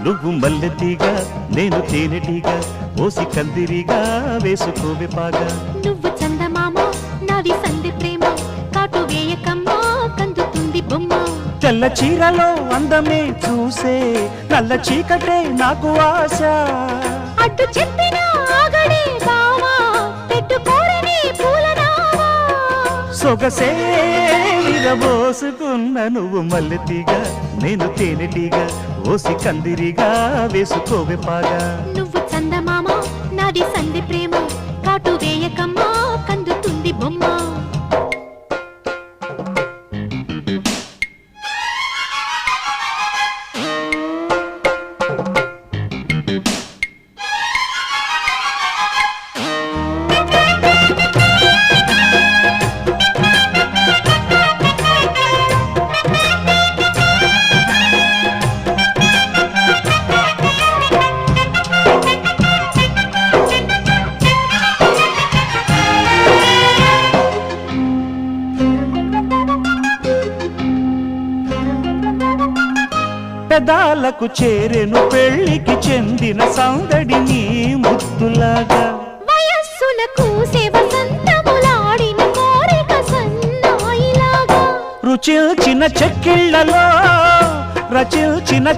నువ్వు మల్లెతీగా నేను తేనెటీగా ఓసి కందిరిగా వేసుకోవే పాగా నువ్వు చందమామ నాది సంధి ప్రేమ కాటు వేయకమ్మా కందుతుంది బొమ్మ తెల్ల చీరలో అందమే చూసే నల్ల చీకటే నాకు ఆశ అడ్డు చెప్పిన ఆగడే బావా పెట్టుకోరని పూలనావా సొగసే విరబోసుకున్న నువ్వు మల్లెతీగా నేను తేనెటీగా ఓసి కందిరిగా వేసుకోవే పాగా నువ్వు చందమామ నాది సంధి ప్రేమ కాటు వేయకమ్మా కందుతుంది బొమ్మ పెదాలకు చేరెను పెళ్లికి చెందిన సందడి నీ ముద్దులాగా వయస్సులకు వసంతములాడిన కోరిక సన్నాయిలాగా రుచిల్చిన చెక్కిళ్లలో రచిల్చిన